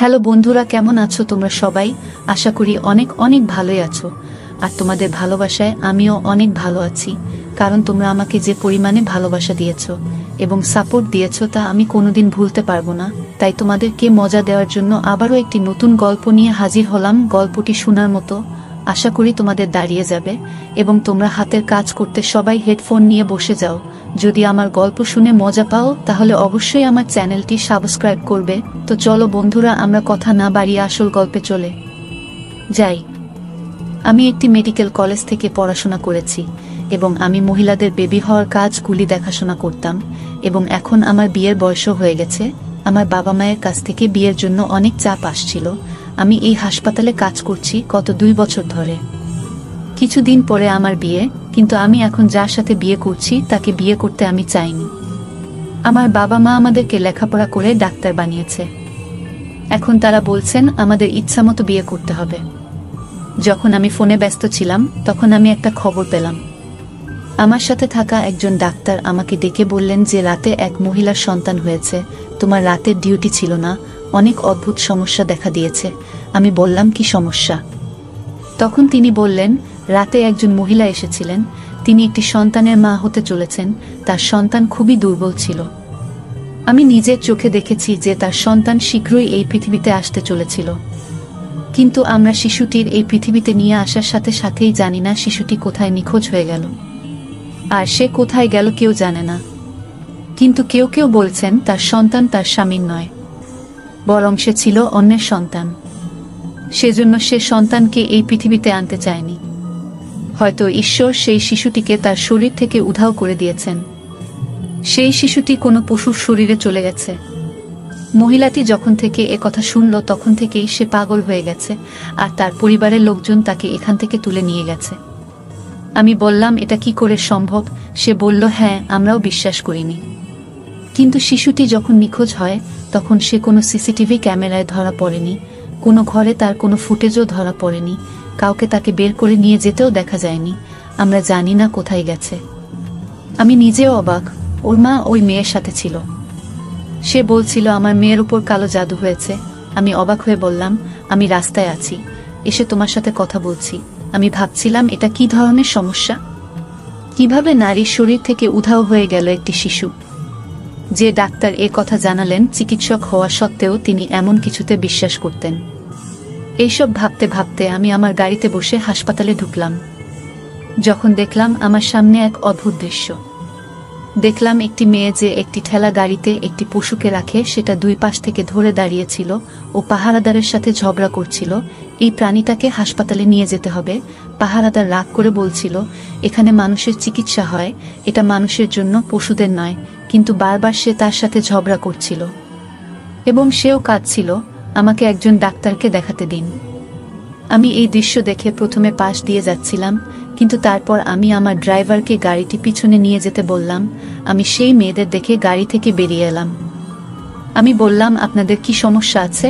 Hello বন্ধুরা, কেমন আছো তোমরা সবাই? আশা করি অনেক অনেক ভালোই আছো। আর তোমাদের ভালোবাসায় আমিও অনেক ভালো আছি, কারণ তোমরা আমাকে যে পরিমাণে ভালোবাসা দিয়েছো এবং সাপোর্ট দিয়েছো তা আমি কোনোদিন ভুলতে পারবো না। তাই তোমাদেরকে মজা দেওয়ার জন্য আবারও একটি নতুন গল্প নিয়ে হাজির হলাম। গল্পটি শোনার মতো, আশা করি তোমাদের দাঁড়িয়ে যাবে এবং তোমরা হাতের কাজ করতে সবাই হেডফোন নিয়ে বসে যাও। যদি আমার গল্প শুনে মজা পাও তাহলে অবশ্যই আমার চ্যানেলটি সাবস্ক্রাইব করবে। তো চলো বন্ধুরা, আমরা কথা না বাড়িয়ে আসল গল্পে চলে যাই। আমি একটি মেডিকেল কলেজ থেকে পড়াশোনা করেছি এবং আমি মহিলাদের বেবি হওয়ার কাজগুলি দেখাশোনা করতাম এবং এখন আমার বিয়ের বয়সও হয়ে গেছে। আমার বাবা মায়ের কাছ থেকে বিয়ের জন্য অনেক চাপ আসছিল। আমি এই হাসপাতালে কাজ করছি গত 2 বছর ধরে। কিছুদিন পরে আমার বিয়ে, কিন্তু আমি এখন যার সাথে বিয়ে করছি তাকে বিয়ে করতে আমি চাইনি। আমার বাবা মা আমাদেরকে লেখাপড়া করে ডাক্তার বানিয়েছে, এখন তারা বলছেন আমাদের ইচ্ছামতো বিয়ে করতে হবে। যখন আমি ফোনে ব্যস্ত ছিলাম তখন আমি একটা খবর পেলাম। আমার সাথে থাকা একজন ডাক্তার আমাকে ডেকে বললেন যে রাতে এক মহিলার সন্তান হয়েছে, তোমার রাতের ডিউটি ছিল না, অনেক অদ্ভুত সমস্যা দেখা দিয়েছে। আমি বললাম কি সমস্যা? তখন তিনি বললেন রাতে একজন মহিলা এসেছিলেন, তিনি একটি সন্তানের মা হতে চলেছেন। তার সন্তান খুবই দুর্বল ছিল। আমি নিজের চোখে দেখেছি যে তার সন্তান শীঘ্রই এই পৃথিবীতে আসতে চলেছিল, কিন্তু আমরা শিশুটির এই পৃথিবীতে নিয়ে আসার সাথে সাথেই জানি না শিশুটি কোথায় নিখোঁজ হয়ে গেল। আর সে কোথায় গেল কেউ জানে না। কিন্তু কেউ কেউ বলছেন তার সন্তান তার স্বামীর নয়, বরং সে ছিল অন্যের সন্তান। সেজন্য সে সন্তানকে এই পৃথিবীতে আনতে চায়নি। হয়তো ঈশ্বর সেই শিশুটিকে তার শরীর থেকে উধাও করে দিয়েছেন। সেই শিশুটি কোনো পশুর শরীরে চলে গেছে। মহিলাটি যখন থেকে কথা শুনল তখন থেকেই সে পাগল হয়ে গেছে, আর তার পরিবারের লোকজন তাকে এখান থেকে তুলে নিয়ে গেছে। আমি বললাম এটা কি করে সম্ভব? সে বলল হ্যাঁ, আমরাও বিশ্বাস করিনি। কিন্তু শিশুটি যখন নিখোঁজ হয় তখন সে কোনো সিসিটিভি ক্যামেরায় ধরা পড়েনি, কোনো ঘরে তার কোনো ফুটেজও ধরা পড়েনি, কাউকে তাকে বের করে নিয়ে যেতেও দেখা যায়নি। আমরা জানি না কোথায় গেছে। আমি নিজেও অবাক। ওর মা ওই মেয়ের সাথে ছিল। সে বলছিল আমার মেয়ের উপর কালো জাদু হয়েছে। আমি অবাক হয়ে বললাম আমি রাস্তায় আছি, এসে তোমার সাথে কথা বলছি। আমি ভাবছিলাম এটা কি ধরনের সমস্যা, কিভাবে নারীর শরীর থেকে উধাও হয়ে গেল একটি শিশু। যে ডাক্তার এ কথা জানালেন চিকিৎসক হওয়া সত্ত্বেও তিনি এমন কিছুতে বিশ্বাস করতেন। এইসব ভাবতে ভাবতে আমি আমার গাড়িতে বসে হাসপাতালে ঢুকলাম। যখন দেখলাম আমার সামনে এক অদ্ভুত দৃশ্য। দেখলাম একটি মেয়ে যে একটি ঠেলা গাড়িতে একটি পশুকে রাখে সেটা 2 পাশ থেকে ধরে দাঁড়িয়েছিল ও পাহারাদারের সাথে ঝগড়া করছিল। এই প্রাণীটাকে হাসপাতালে নিয়ে যেতে হবে। পাহারাদার রাগ করে বলছিল এখানে মানুষের চিকিৎসা হয়, এটা মানুষের জন্য, পশুদের নয়। কিন্তু বারবার সে তার সাথে ঝগড়া করছিল এবং সেও কাঁদছিল। আমাকে একজন ডাক্তারকে দেখাতে দিন। আমি এই দৃশ্য দেখে প্রথমে পাশ দিয়ে যাচ্ছিলাম, কিন্তু তারপর আমি আমার ড্রাইভারকে গাড়িটি পিছনে নিয়ে যেতে বললাম। আমি সেই মেয়েদের দেখে গাড়ি থেকে বেরিয়ে এলাম। আমি বললাম আপনাদের কি সমস্যা আছে?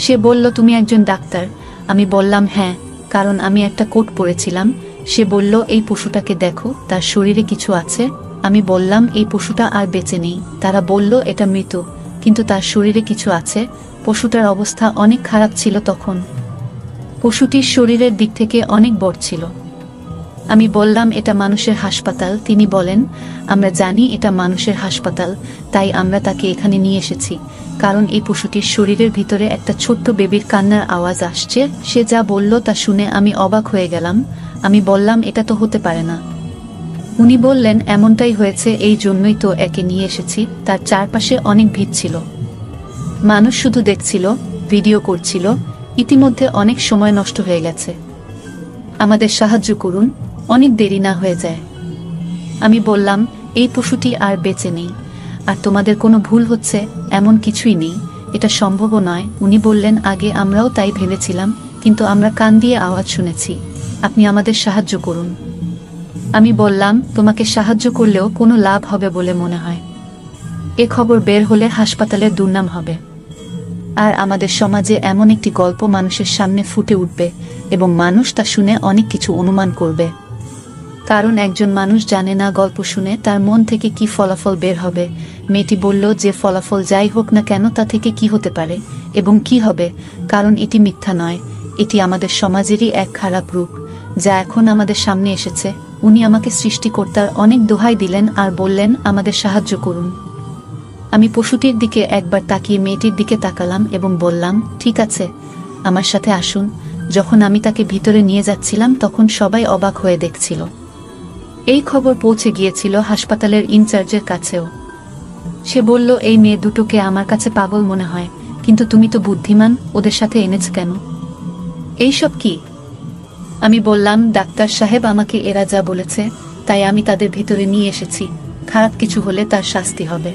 সে বলল তুমি একজন ডাক্তার। আমি বললাম হ্যাঁ, কারণ আমি একটা কোট পরেছিলাম। সে বলল এই পশুটাকে দেখো, তার শরীরে কিছু আছে। আমি বললাম এই পশুটা আর বেঁচে নেই। তারা বলল এটা মৃত, কিন্তু তার শরীরে কিছু আছে। পশুটার অবস্থা অনেক খারাপ ছিল তখন। পশুটির শরীরের দিক থেকে অনেক বড় ছিল। আমি বললাম এটা মানুষের হাসপাতাল। তিনি বলেন আমরা জানি এটা মানুষের হাসপাতাল, তাই আমরা তাকে এখানে নিয়ে এসেছি, কারণ এই পশুটির শরীরের ভিতরে একটা ছোট্ট বেবির কান্নার আওয়াজ আসছে। সে যা বলল তা শুনে আমি অবাক হয়ে গেলাম। আমি বললাম এটা তো হতে পারে না। উনি বললেন এমনটাই হয়েছে, এই জন্যই তো একে নিয়ে এসেছি। তার চারপাশে অনেক ভিড় ছিল, মানুষ শুধু দেখছিল, ভিডিও করছিল। ইতিমধ্যে অনেক সময় নষ্ট হয়ে গেছে, আমাদের সাহায্য করুন, অনেক দেরি না হয়ে যায়। আমি বললাম এই পশুটি আর বেঁচে নেই, আর তোমাদের কোনো ভুল হচ্ছে, এমন কিছুই নেই, এটা সম্ভবও নয়। উনি বললেন আগে আমরাও তাই ভেবেছিলাম, কিন্তু আমরা কান দিয়ে আওয়াজ শুনেছি, আপনি আমাদের সাহায্য করুন। আমি বললাম তোমাকে সাহায্য করলেও কোনো লাভ হবে বলে মনে হয়? এ খবর বের হলে হাসপাতালের দুর্নাম হবে, আর আমাদের সমাজে এমন একটি গল্প মানুষের সামনে ফুটে উঠবে এবং মানুষ তা শুনে অনেক কিছু অনুমান করবে। কারণ একজন মানুষ জানে না গল্প শুনে তার মন থেকে কি ফলাফল বের হবে। মেয়েটি বলল যে ফলাফল যাই হোক না কেন তা থেকে কি হতে পারে এবং কি হবে, কারণ এটি মিথ্যা নয়, এটি আমাদের সমাজেরই এক খারাপ রূপ যা এখন আমাদের সামনে এসেছে। উনি আমাকে সৃষ্টিকর্তার অনেক দোহাই দিলেন আর বললেন আমাদের সাহায্য করুন। আমি পশুটির দিকে একবার তাকিয়ে মেয়েটির দিকে তাকালাম এবং বললাম, ঠিক আছে, আমার সাথে আসুন। যখন আমি তাকে ভিতরে নিয়ে যাচ্ছিলাম তখন সবাই অবাক হয়ে দেখছিল। এই খবর পৌঁছে গিয়েছিল হাসপাতালের ইনচার্জের কাছেও। সে বলল, এই মেয়ে দুটোকে আমার কাছে পাগল মনে হয়, কিন্তু তুমি তো বুদ্ধিমান, ওদের সাথে এনেছ কেন? এইসব কি? আমি বললাম, ডাক্তার সাহেব আমাকে এরা যা বলেছে তাই আমি তাদের ভিতরে নিয়ে এসেছি। খারাপ কিছু হলে তার শাস্তি হবে,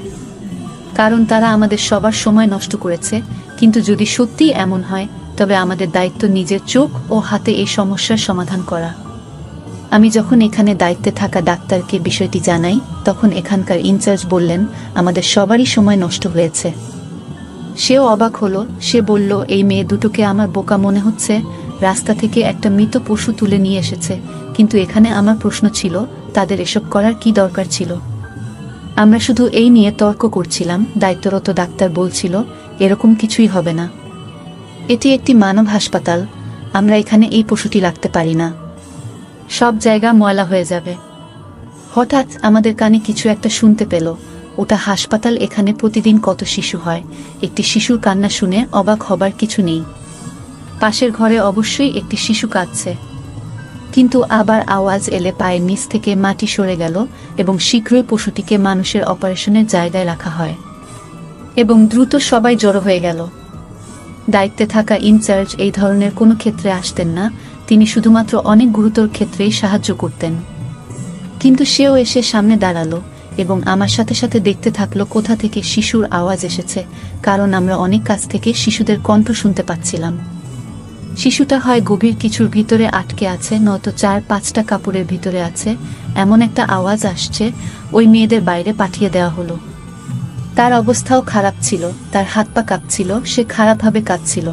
কারণ তারা আমাদের সবার সময় নষ্ট করেছে। কিন্তু যদি সত্যি এমন হয় তবে আমাদের দায়িত্ব নিজের চোখ ও হাতে এই সমস্যার সমাধান করা। আমি যখন এখানে দায়িত্বে থাকা ডাক্তারকে বিষয়টি জানাই তখন এখানকার ইনচার্জ বললেন, আমাদের সবারই সময় নষ্ট হয়েছে। সেও অবাক হলো। সে বলল, এই মেয়ে দুটোকে আমার বোকা মনে হচ্ছে, রাস্তা থেকে একটা মৃত পশু তুলে নিয়ে এসেছে। কিন্তু এখানে আমার প্রশ্ন ছিল, তাদের এসব করার কি দরকার ছিল? আমরা শুধু এই নিয়ে তর্ক করছিলাম। দায়িত্বরত ডাক্তার বলছিল, এরকম কিছুই হবে না, এটি একটি মানব হাসপাতাল, আমরা এখানে এই পশুটি রাখতে পারি না, সব জায়গা ময়লা হয়ে যাবে। হঠাৎ আমাদের কানে কিছু একটা শুনতে পেল। ওটা হাসপাতাল, এখানে প্রতিদিন কত শিশু হয়, একটি শিশুর কান্না শুনে অবাক হবার কিছু নেই। পাশের ঘরে অবশ্যই একটি শিশু কাঁদছে। কিন্তু আবার আওয়াজ এলে পায়ের নিচ থেকে মাটি সরে গেল এবং শীঘ্রই পশুটিকে মানুষের অপারেশনের জায়গায় রাখা হয় এবং দ্রুত সবাই জড়ো হয়ে গেল। দায়িত্বে থাকা ইনচার্জ এই ধরনের কোনো ক্ষেত্রে আসতেন না, তিনি শুধুমাত্র অনেক গুরুতর ক্ষেত্রেই সাহায্য করতেন। কিন্তু সেও এসে সামনে দাঁড়ালো এবং আমার সাথে সাথে দেখতে থাকলো কোথা থেকে শিশুর আওয়াজ এসেছে, কারণ আমরা অনেক কাছ থেকে শিশুদের কণ্ঠ শুনতে পাচ্ছিলাম। শিশুটা হয় গভীর কিছুর ভিতরে আটকে আছে, নয়তো 4-5টা কাপড়ের ভিতরে আছে। এমন একটা আওয়াজ আসছে। ওই মেয়েদের বাইরে পাঠিয়ে দেওয়া হলো। তার অবস্থাও খারাপ ছিল, তার হাত পা কাঁপছিল, সে খারাপভাবে কাঁদছিল।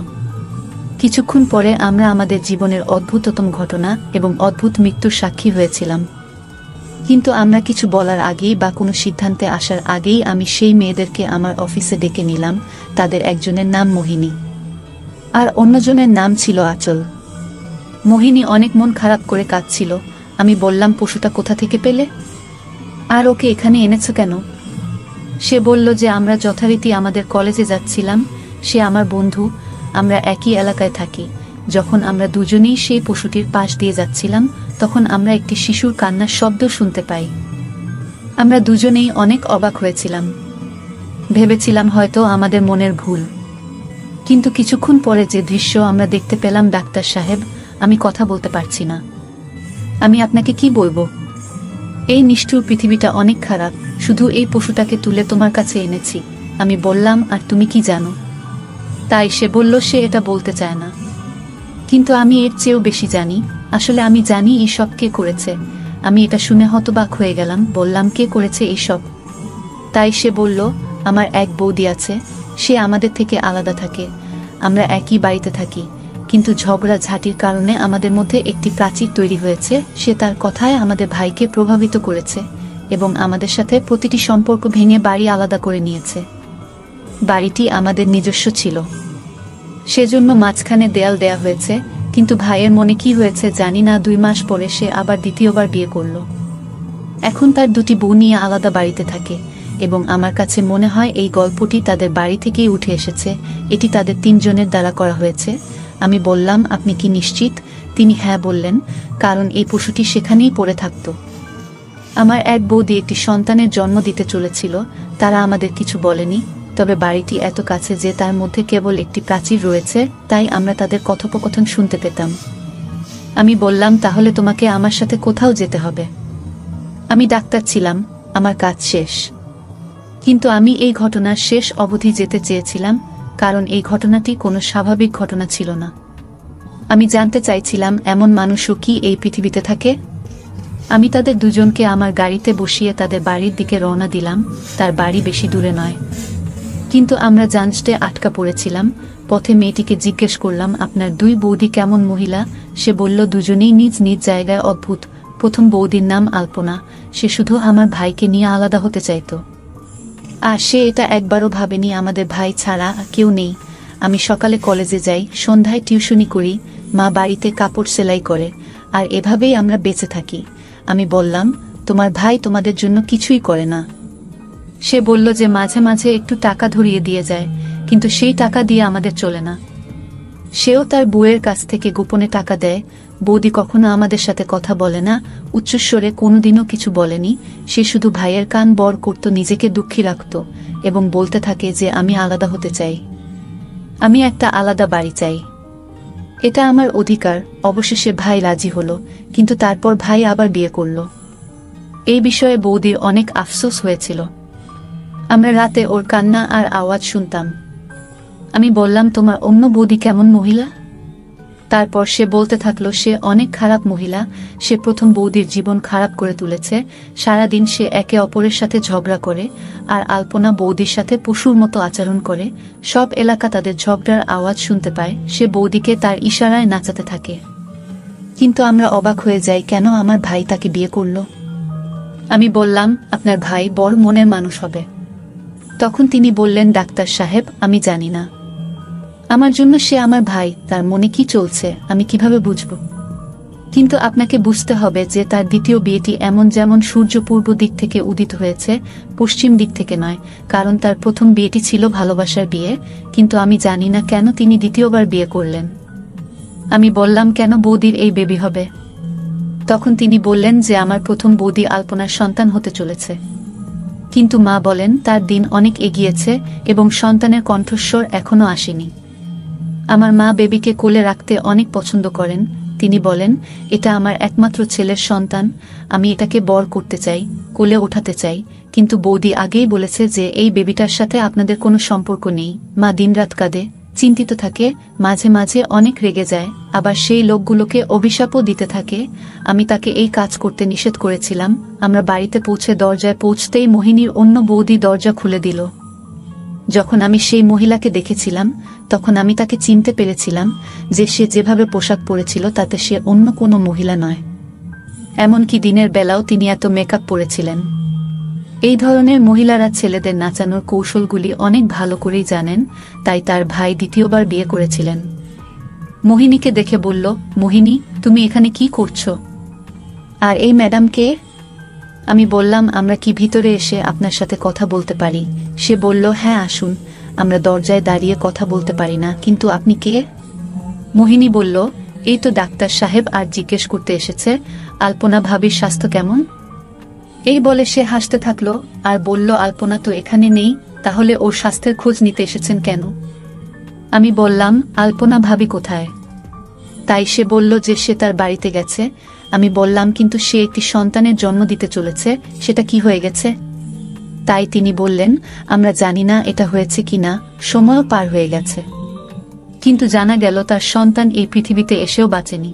কিছুক্ষণ পরে আমরা আমাদের জীবনের অদ্ভুততম ঘটনা এবং অদ্ভুত মৃত্যুর সাক্ষী হয়েছিলাম। কিন্তু আমরা কিছু বলার আগেই বা কোনো সিদ্ধান্তে আসার আগেই আমি সেই মেয়েদেরকে আমার অফিসে ডেকে নিলাম। তাদের একজনের নাম মোহিনী আর অন্যজনের নাম ছিল আঁচল। মোহিনী অনেক মন খারাপ করে কাঁদছিল। আমি বললাম, পশুটা কোথা থেকে পেলে আর ওকে এখানে এনেছো কেন? সে বলল যে আমরা যথারীতি আমাদের কলেজে যাচ্ছিলাম, সে আমার বন্ধু, আমরা একই এলাকায় থাকি। যখন আমরা দুজনেই সেই পশুটির পাশ দিয়ে যাচ্ছিলাম তখন আমরা একটি শিশুর কান্নার শব্দ শুনতে পাই। আমরা দুজনেই অনেক অবাক হয়েছিলাম, ভেবেছিলাম হয়তো আমাদের মনের ভুল। কিন্তু কিছুক্ষণ পরে যে দৃশ্য আমরা দেখতে পেলাম, ডাক্তার সাহেব, আমি কথা বলতে পারছি না। আমি আপনাকে কি বলবো? এই নিষ্ঠুর পৃথিবীটা অনেক খারাপ। শুধু এই পশুটাকে তুলে তোমার কাছে এনেছি। আমি বললাম, আর তুমি কি জানো? তাই সে বলল সে এটা বলতে চায় না। কিন্তু আমি এর চেয়েও বেশি জানি। আসলে আমি জানি এইসব কে করেছে। আমি এটা শুনে হতবাক হয়ে গেলাম। বললাম, কে করেছে এইসব? তাই সে বলল, আমার এক বৌদি আছে, সে আমাদের থেকে আলাদা থাকে। আমরা একই বাড়িতে থাকি, কিন্তু ঝগড়া ঝাঁটির কারণে আমাদের মধ্যে একটি প্রাচীর তৈরি হয়েছে। সে তার কথায় আমাদের ভাইকে প্রভাবিত করেছে এবং আমাদের সাথে প্রতিটি সম্পর্ক ভেঙে বাড়ি আলাদা করে নিয়েছে। বাড়িটি আমাদের নিজস্ব ছিল, সেজন্য মাঝখানে দেয়াল দেয়া হয়েছে। কিন্তু ভাইয়ের মনে কি হয়েছে জানি না, 2 মাস পরে সে আবার দ্বিতীয়বার বিয়ে করল। এখন তার 2টি বউ নিয়ে আলাদা বাড়িতে থাকে এবং আমার কাছে মনে হয় এই গল্পটি তাদের বাড়ি থেকেই উঠে এসেছে। এটি তাদের 3 জনের দ্বারা করা হয়েছে। আমি বললাম, আপনি কি নিশ্চিত? তিনি হ্যাঁ বললেন, কারণ এই পশুটি সেখানেই পড়ে থাকত। আমার এক বৌদি একটি সন্তানের জন্ম দিতে চলেছিল, তারা আমাদের কিছু বলেনি, তবে বাড়িটি এত কাছে যে তার মধ্যে কেবল একটি প্রাচীর রয়েছে, তাই আমরা তাদের কথোপকথন শুনতে পেতাম। আমি বললাম, তাহলে তোমাকে আমার সাথে কোথাও যেতে হবে। আমি ডাক্তার ছিলাম, আমার কাজ শেষ। কিন্তু আমি এই ঘটনার শেষ অবধি যেতে চেয়েছিলাম, কারণ এই ঘটনাটি কোনো স্বাভাবিক ঘটনা ছিল না। আমি জানতে চাইছিলাম এমন মানুষও কি এই পৃথিবীতে থাকে। আমি তাদের দুজনকে আমার গাড়িতে বসিয়ে তাদের বাড়ির দিকে রওনা দিলাম। তার বাড়ি বেশি দূরে নয়, কিন্তু আমরা জাঞ্চটে আটকা পড়েছিলাম। পথে মেয়েটিকে জিজ্ঞেস করলাম, আপনার 2 বৌদি কেমন মহিলা? সে বলল, দুজনেই নিজ নিজ জায়গায় অদ্ভুত, প্রথম বৌদির নাম আলপনা। সে শুধু আমার ভাইকে নিয়ে আলাদা হতে চাইতো, আর সে এটা একবারও ভাবেনি আমাদের ভাই ছাড়া আর কেউ নেই। আমি সকালে কলেজে যাই, সন্ধ্যায় টিউশনি করি, মা বাড়িতে কাপড় সেলাই করে, আর এভাবেই আমরা বেঁচে থাকি। আমি বললাম, তোমার ভাই তোমাদের জন্য কিছুই করে না? সে বলল যে মাঝে মাঝে একটু টাকা ধরিয়ে দিয়ে যায়, কিন্তু সেই টাকা দিয়ে আমাদের চলে না। সেও তার বউয়ের কাছ থেকে গোপনে টাকা দেয়। বৌদি কখনো আমাদের সাথে কথা বলে না, উচ্চস্বরে কোনোদিনও কিছু বলেনি। সে শুধু ভাইয়ের কান বড় করত, নিজেকে দুঃখী রাখত এবং বলতে থাকে যে আমি আলাদা হতে চাই, আমি একটা আলাদা বাড়ি চাই, এটা আমার অধিকার। অবশেষে ভাই রাজি হলো, কিন্তু তারপর ভাই আবার বিয়ে করল। এই বিষয়ে বৌদির অনেক আফসোস হয়েছিল। আমরা রাতে ওর কান্না আর আওয়াজ শুনতাম। আমি বললাম, তোমার অন্য বৌদি কেমন মহিলা? তারপর সে বলতে থাকলো, সে অনেক খারাপ মহিলা। সে প্রথম বৌদির জীবন খারাপ করে তুলেছে। সারাদিন সে একে অপরের সাথে ঝগড়া করে, আর আলপনা বৌদির সাথে পশুর মতো আচরণ করে। সব এলাকা তাদের ঝগড়ার আওয়াজ শুনতে পায়। সে বৌদিকে তার ইশারায় নাচাতে থাকে, কিন্তু আমরা অবাক হয়ে যাই কেন আমার ভাই তাকে বিয়ে করল। আমি বললাম, আপনার ভাই বড় মনের মানুষ হবে। তখন তিনি বললেন, ডাক্তার সাহেব, আমি জানি না, আমার জন্য সে আমার ভাই, তার মনে কি চলছে আমি কিভাবে বুঝব? কিন্তু আপনাকে বুঝতে হবে যে তার দ্বিতীয় বিয়েটি এমন যেমন সূর্য পূর্ব দিক থেকে উদিত হয়েছে, পশ্চিম দিক থেকে নয়। কারণ তার প্রথম বিয়েটি ছিল ভালোবাসার বিয়ে, কিন্তু আমি জানি না কেন তিনি দ্বিতীয়বার বিয়ে করলেন। আমি বললাম, কেন বৌদির এই বেবি হবে? তখন তিনি বললেন যে আমার প্রথম বৌদি আলপনার সন্তান হতে চলেছে, কিন্তু মা বলেন তার দিন অনেক এগিয়েছে এবং সন্তানের কণ্ঠস্বর এখনো আসেনি। আমার মা বেবিকে কোলে রাখতে অনেক পছন্দ করেন। তিনি বলেন, এটা আমার একমাত্র ছেলের সন্তান, আমি এটাকে বড় করতে চাই, কোলে ওঠাতে চাই। কিন্তু বৌদি আগেই বলেছে যে এই বেবিটার সাথে আপনাদের কোনো সম্পর্ক নেই। মা দিনরাত কাঁদে, চিন্তিত থাকে, মাঝে মাঝে অনেক রেগে যায়, আবার সেই লোকগুলোকে অভিশাপও দিতে থাকে। আমি তাকে এই কাজ করতে নিষেধ করেছিলাম। আমরা বাড়িতে পৌঁছে দরজায় পৌঁছতেই মোহিনীর অন্য বৌদি দরজা খুলে দিল। যখন আমি সেই মহিলাকে দেখেছিলাম, তখন আমি তাকে চিনতে পেরেছিলাম যে সে যেভাবে পোশাক পরেছিল তাতে সে অন্য কোনো মহিলা নয়। এমনকি দিনের বেলাও তিনি এত মেকআপ পরেছিলেন। এই ধরনের মহিলারা ছেলেদের নাচানোর কৌশলগুলি অনেক ভালো করেই জানেন, তাই তার ভাই দ্বিতীয়বার বিয়ে করেছিলেন। মোহিনীকে দেখে বলল, মোহিনী, তুমি এখানে কি করছো? আর এই ম্যাডাম কে? আমি বললাম, আমরা কি ভিতরে এসে আপনার সাথে কথা বলতে পারি? সে বলল, হ্যাঁ আসুন। আমরা দরজায় দাঁড়িয়ে কথা বলতে পারি না, কিন্তু আপনি কে? মোহিনী বলল, এই তো ডাক্তার সাহেব, আর জিজ্ঞেস করতে এসেছে আলপনা ভাবির স্বাস্থ্য কেমন। এই বলে সে হাসতে থাকলো আর বলল, আলপনা তো এখানে নেই, তাহলে ওর স্বাস্থ্যের খোঁজ নিতে এসেছেন কেন? আমি বললাম, আলপনা ভাবি কোথায়? তাই সে বলল যে সে তার বাড়িতে গেছে। আমি বললাম, কিন্তু সে একটি সন্তানের জন্ম দিতে চলেছে, সেটা কি হয়ে গেছে? তাই তিনি বললেন, আমরা জানি না এটা হয়েছে কিনা, সময়ও পার হয়ে গেছে, কিন্তু জানা গেল তার সন্তান এই পৃথিবীতে এসেও বাঁচেনি।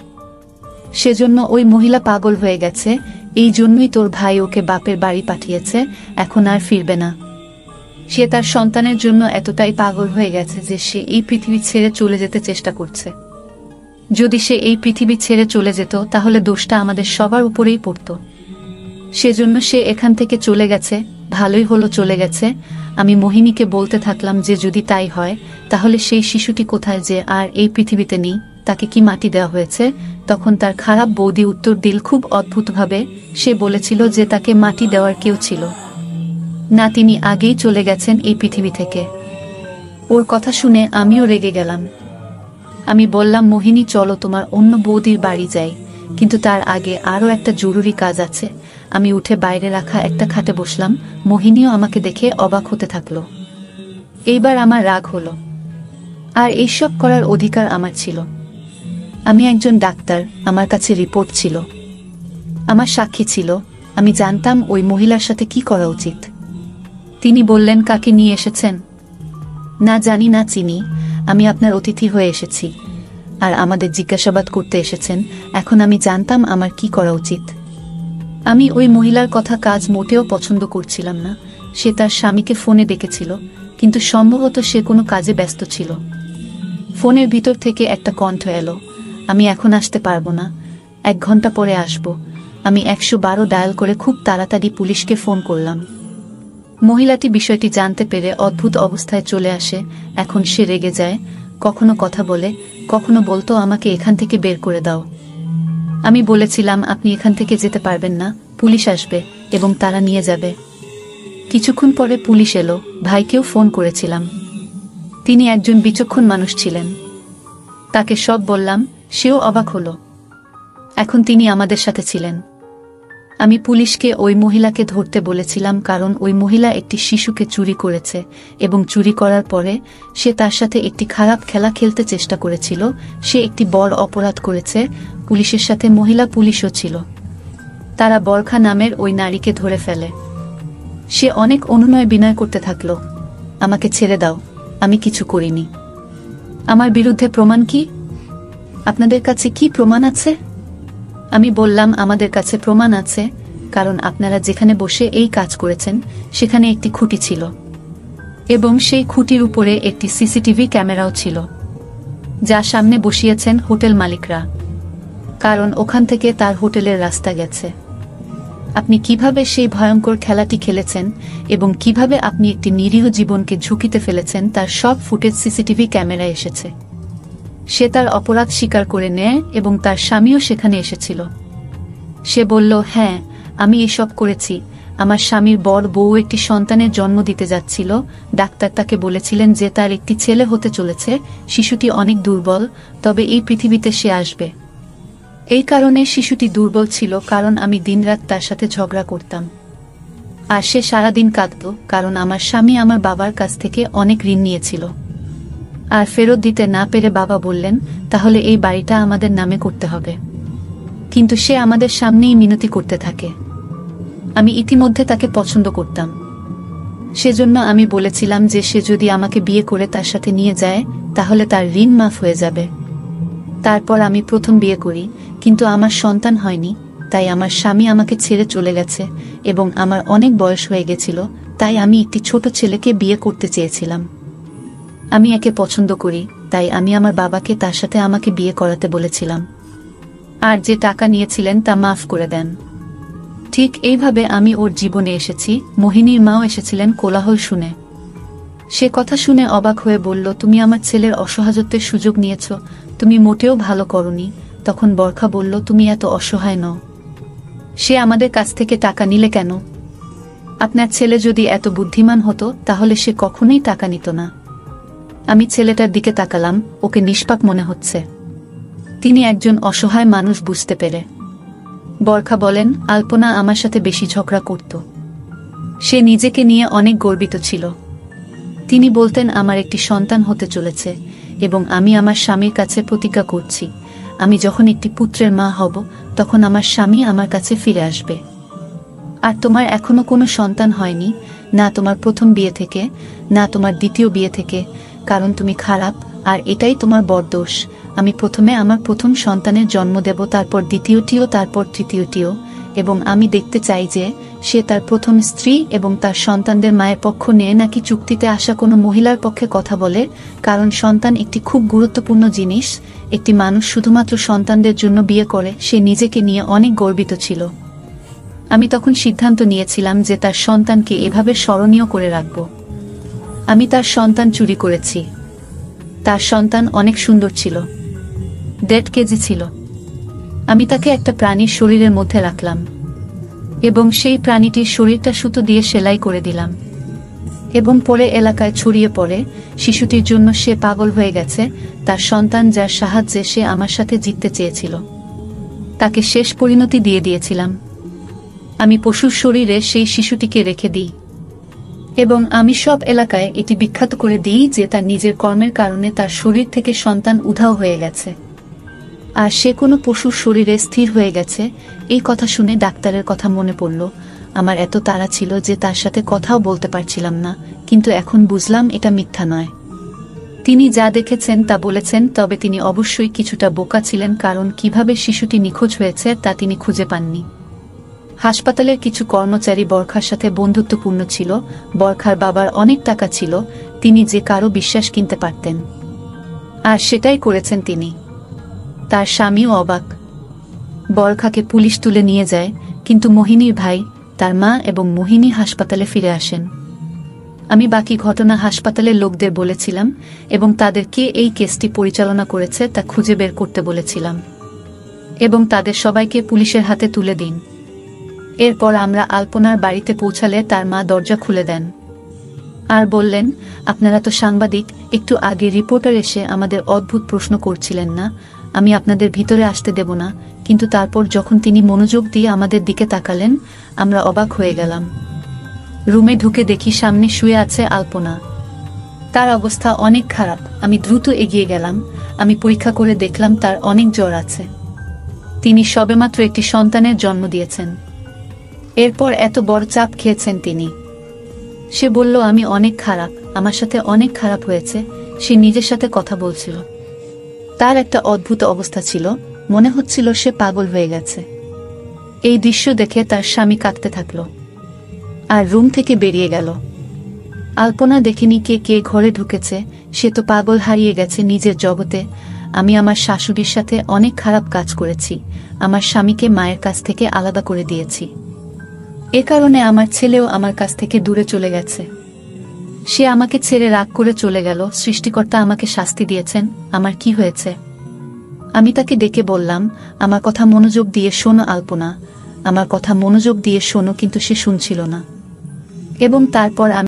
সেজন্য ওই মহিলা পাগল হয়ে গেছে। এই জন্যই তোর ভাই ওকে বাপের বাড়ি পাঠিয়েছে, এখন আর ফিরবে না। সে তার সন্তানের জন্য এতটাই পাগল হয়ে গেছে যে সে এই পৃথিবী ছেড়ে চলে যেতে চেষ্টা করছে। যদি সে এই পৃথিবী ছেড়ে চলে যেত তাহলে দোষটা আমাদের সবার উপরেই পড়ত। সেজন্য সে এখান থেকে চলে গেছে। ভালোই হলো চলে গেছে। আমি মোহিনীকে বলতে থাকলাম যে যদি তাই হয় তাহলে সেই শিশুটি কোথায় যে আর এই পৃথিবীতে নেই, তাকে কি মাটি দেওয়া হয়েছে? তখন তার খারাপ বৌদি উত্তর দিল খুব অদ্ভুতভাবে। সে বলেছিল যে তাকে মাটি দেওয়ার কেউ ছিল না, তিনি আগেই চলে গেছেন এই পৃথিবী থেকে। ওর কথা শুনে আমিও রেগে গেলাম। আমি বললাম, মোহিনী চলো তোমার অন্য বৌদির বাড়ি যাই, কিন্তু তার আগে আরও একটা জরুরি কাজ আছে। আমি উঠে বাইরে রাখা একটা খাটে বসলাম। মোহিনীও আমাকে দেখে অবাক হতে থাকলো। এইবার আমার রাগ হলো, আর এইসব করার অধিকার আমার ছিল। আমি একজন ডাক্তার, আমার কাছে রিপোর্ট ছিল, আমার সাক্ষী ছিল। আমি জানতাম ওই মহিলার সাথে কি করা উচিত। তিনি বললেন, কাকে নিয়ে এসেছেন? না জানি না চিনি, আমি আপনার অতিথি হয়ে এসেছি আর আমাদের জিজ্ঞাসাবাদ করতে এসেছেন। এখন আমি জানতাম আমার কি করা উচিত। আমি ওই মহিলার কথা কাজ মোটেও পছন্দ করছিলাম না। সে তার স্বামীকে ফোনে ডেকেছিল, কিন্তু সম্ভবত সে কোনো কাজে ব্যস্ত ছিল। ফোনের ভিতর থেকে একটা কণ্ঠ এলো, আমি এখন আসতে পারবো না, 1 ঘন্টা পরে আসব। আমি 112 ডায়াল করে খুব তাড়াতাড়ি পুলিশকে ফোন করলাম। মহিলাটি বিষয়টি জানতে পেরে অদ্ভুত অবস্থায় চলে আসে। এখন সে রেগে যায়, কখনো কথা বলে, কখনো বলতো আমাকে এখান থেকে বের করে দাও। আমি বলেছিলাম আপনি এখান থেকে যেতে পারবেন না, পুলিশ আসবে এবং তারা নিয়ে যাবে। কিছুক্ষণ পরে পুলিশ এলো, ভাইকেও ফোন করেছিলাম। তিনি একজন বিচক্ষণ মানুষ ছিলেন। তাকে সব বললাম, সেও অবাক হলো। এখন তিনি আমাদের সাথে ছিলেন। আমি পুলিশকে ওই মহিলাকে ধরতে বলেছিলাম, কারণ ওই মহিলা একটি শিশুকে চুরি করেছে এবং চুরি করার পরে সে তার সাথে একটি খারাপ খেলা খেলতে চেষ্টা করেছিল। সে একটি বড় অপরাধ করেছে। পুলিশের সাথে মহিলা পুলিশও ছিল। তারা বরখা নামের ওই নারীকে ধরে ফেলে। সে অনেক অনুনয় বিনয় করতে থাকল, আমাকে ছেড়ে দাও, আমি কিছু করিনি। আমার বিরুদ্ধে প্রমাণ কি? আপনাদের কাছে কি প্রমাণ আছে? আমি বললাম, আমাদের কাছে প্রমাণ আছে, কারণ আপনারা যেখানে বসে এই কাজ করেছেন সেখানে একটি খুঁটি ছিল এবং সেই খুঁটির উপরে একটি সিসিটিভি ক্যামেরাও ছিল, যা সামনে বসিয়েছেন হোটেল মালিকরা, কারণ ওখান থেকে তার হোটেলের রাস্তা গেছে। আপনি কিভাবে সেই ভয়ঙ্কর খেলাটি খেলেছেন এবং কিভাবে আপনি একটি নিরীহ জীবনকে ঝুঁকিতে ফেলেছেন তার সব ফুটেজ সিসিটিভি ক্যামেরায় এসেছে। সে তার অপরাধ স্বীকার করে নেয় এবং তার স্বামীও সেখানে এসেছিল। সে বলল, হ্যাঁ, আমি এসব করেছি। আমার স্বামীর বড় বউ একটি সন্তানের জন্ম দিতে যাচ্ছিল। ডাক্তার তাকে বলেছিলেন যে তার একটি ছেলে হতে চলেছে। শিশুটি অনেক দুর্বল, তবে এই পৃথিবীতে সে আসবে। এই কারণে শিশুটি দুর্বল ছিল, কারণ আমি দিনরাত তার সাথে ঝগড়া করতাম। আর সে সারাদিন কাঁদত, কারণ আমার স্বামী আমার বাবার কাছ থেকে অনেক ঋণ নিয়েছিল আর ফেরত দিতে না পেরে বাবা বললেন, তাহলে এই বাড়িটা আমাদের নামে করতে হবে। কিন্তু সে আমাদের সামনেই মিনতি করতে থাকে। আমি ইতিমধ্যে তাকে পছন্দ করতাম। সেজন্য আমি বলেছিলাম যে সে যদি আমাকে বিয়ে করে তার সাথে নিয়ে যায় তাহলে তার ঋণ মাফ হয়ে যাবে। তারপর আমি প্রথম বিয়ে করি, কিন্তু আমার সন্তান হয়নি। তাই আমার স্বামী আমাকে ছেড়ে চলে গেছে এবং আমার অনেক বয়স হয়ে গেছিল। তাই আমি একটি ছোট ছেলেকে বিয়ে করতে চেয়েছিলাম। আমি একে পছন্দ করি, তাই আমি আমার বাবাকে তার সাথে আমাকে বিয়ে করাতে বলেছিলাম, আর যে টাকা নিয়েছিলেন তা মাফ করে দেন। ঠিক এইভাবে আমি ওর জীবনে এসেছি। মোহিনীর মাও এসেছিলেন কোলাহল শুনে। সে কথা শুনে অবাক হয়ে বলল, তুমি আমার ছেলের অসহায়ত্বের সুযোগ নিয়েছ, তুমি মোটেও ভালো করনি। তখন বরখা বলল, তুমি এত অসহায় নও। সে আমাদের কাছ থেকে টাকা নিলে কেন? আপনার ছেলে যদি এত বুদ্ধিমান হতো তাহলে সে কখনোই টাকা নিত না। আমি ছেলেটার দিকে তাকালাম, ওকে নিষ্পাপ মনে হচ্ছে। তিনি একজন অসহায় মানুষ বুঝতে পেরে। বরখা বলেন, আলপনা আমার সাথে বেশি ঝগড়া করত। সে নিজেকে নিয়ে অনেক গর্বিত ছিল। তিনি বলতেন, আমার একটি সন্তান হতে চলেছে এবং আমি আমার স্বামীর কাছে প্রতিজ্ঞা করছি, আমি যখন একটি পুত্রের মা হব তখন আমার স্বামী আমার কাছে ফিরে আসবে। আর তোমার এখনো কোনো সন্তান হয়নি, না তোমার প্রথম বিয়ে থেকে, না তোমার দ্বিতীয় বিয়ে থেকে, কারণ তুমি খারাপ আর এটাই তোমার বড় দোষ। আমি প্রথমে আমার প্রথম সন্তানের জন্ম দেব, তারপর দ্বিতীয়টিও, তারপর তৃতীয়টিও, এবং আমি দেখতে চাই যে সে তার প্রথম স্ত্রী এবং তার সন্তানদের মায়ের পক্ষ নিয়ে নাকি চুক্তিতে আসা কোনো মহিলার পক্ষে কথা বলে, কারণ সন্তান একটি খুব গুরুত্বপূর্ণ জিনিস। একটি মানুষ শুধুমাত্র সন্তানদের জন্য বিয়ে করে। সে নিজেকে নিয়ে অনেক গর্বিত ছিল। আমি তখন সিদ্ধান্ত নিয়েছিলাম যে তার সন্তানকে এভাবে স্মরণীয় করে রাখব। আমি তার সন্তান চুরি করেছি। তার সন্তান অনেক সুন্দর ছিল, 1.5 কেজি ছিল। আমি তাকে একটা প্রাণীর শরীরের মধ্যে রাখলাম এবং সেই প্রাণীটির শরীরটা সুতো দিয়ে সেলাই করে দিলাম এবং পরে এলাকায় ছড়িয়ে পড়ে। শিশুটির জন্য সে পাগল হয়ে গেছে। তার সন্তান, যার সাহায্যে সে আমার সাথে জিততে চেয়েছিল, তাকে শেষ পরিণতি দিয়ে দিয়েছিলাম। আমি পশুর শরীরে সেই শিশুটিকে রেখে দিই এবং আমি সব এলাকায় এটি বিখ্যাত করে দিই যে তার নিজের কর্মের কারণে তার শরীর থেকে সন্তান উধাও হয়ে গেছে আর সে কোনো পশুর শরীরে স্থির হয়ে গেছে। এই কথা শুনে ডাক্তারের কথা মনে পড়ল। আমার এত তাড়া ছিল যে তার সাথে কথাও বলতে পারছিলাম না, কিন্তু এখন বুঝলাম এটা মিথ্যা নয়। তিনি যা দেখেছেন তা বলেছেন, তবে তিনি অবশ্যই কিছুটা বোকা ছিলেন, কারণ কিভাবে শিশুটি নিখোঁজ হয়েছে তা তিনি খুঁজে পাননি। হাসপাতালের কিছু কর্মচারী বরখার সাথে বন্ধুত্বপূর্ণ ছিল। বরখার বাবার অনেক টাকা ছিল, তিনি যে কারো বিশ্বাস কিনতে পারতেন, আর সেটাই করেছেন তিনি। তার স্বামীও অবাক। বরখাকে পুলিশ তুলে নিয়ে যায়, কিন্তু মোহিনীর ভাই, তার মা এবং মোহিনী হাসপাতালে ফিরে আসেন। আমি বাকি ঘটনা হাসপাতালের লোকদের বলেছিলাম এবং তাদের কে এই কেসটি পরিচালনা করেছে তা খুঁজে বের করতে বলেছিলাম এবং তাদের সবাইকে পুলিশের হাতে তুলে দিন। এরপর আমরা আলপনার বাড়িতে পৌঁছালে তার মা দরজা খুলে দেন আর বললেন, আপনারা তো সাংবাদিক, একটু আগে রিপোর্টার এসে আমাদের অদ্ভুত প্রশ্ন করছিলেন না, আমি আপনাদের ভিতরে আসতে দেব না। কিন্তু তারপর যখন তিনি মনোযোগ দিয়ে আমাদের দিকে তাকালেন, আমরা অবাক হয়ে গেলাম। রুমে ঢুকে দেখি সামনে শুয়ে আছে আলপনা। তার অবস্থা অনেক খারাপ। আমি দ্রুত এগিয়ে গেলাম। আমি পরীক্ষা করে দেখলাম তার অনেক জ্বর আছে। তিনি সবেমাত্র একটি সন্তানের জন্ম দিয়েছেন। এরপর এত বড় চাপ খেয়েছেন তিনি। সে বলল, আমি অনেক খারাপ, আমার সাথে অনেক খারাপ হয়েছে। সে নিজের সাথে কথা বলছিল। তার একটা অদ্ভুত অবস্থা ছিল, মনে হচ্ছিল সে পাগল হয়ে গেছে। এই দৃশ্য দেখে তার স্বামী কাঁদতে থাকল আর রুম থেকে বেরিয়ে গেল। আলপনা দেখেনি কে কে ঘরে ঢুকেছে, সে তো পাগল, হারিয়ে গেছে নিজের জগতে। আমি আমার শাশুড়ির সাথে অনেক খারাপ কাজ করেছি, আমার স্বামীকে মায়ের কাছ থেকে আলাদা করে দিয়েছি। এ কারণে আমার ছেলেও আমার কাছ থেকে দূরে চলে গেছে। সে আমাকে ছেড়ে রাগ করে চলে গেল। সৃষ্টিকর্তা আমাকে শাস্তি দিয়েছেন। আমার কি হয়েছে? আমি তাকে ডেকে বললাম, আমার কথা মনোযোগ দিয়ে শোনো আলপনা, আমার কথা মনোযোগ দিয়ে শোনো। কিন্তু সে শুনছিল না এবং তারপর আমি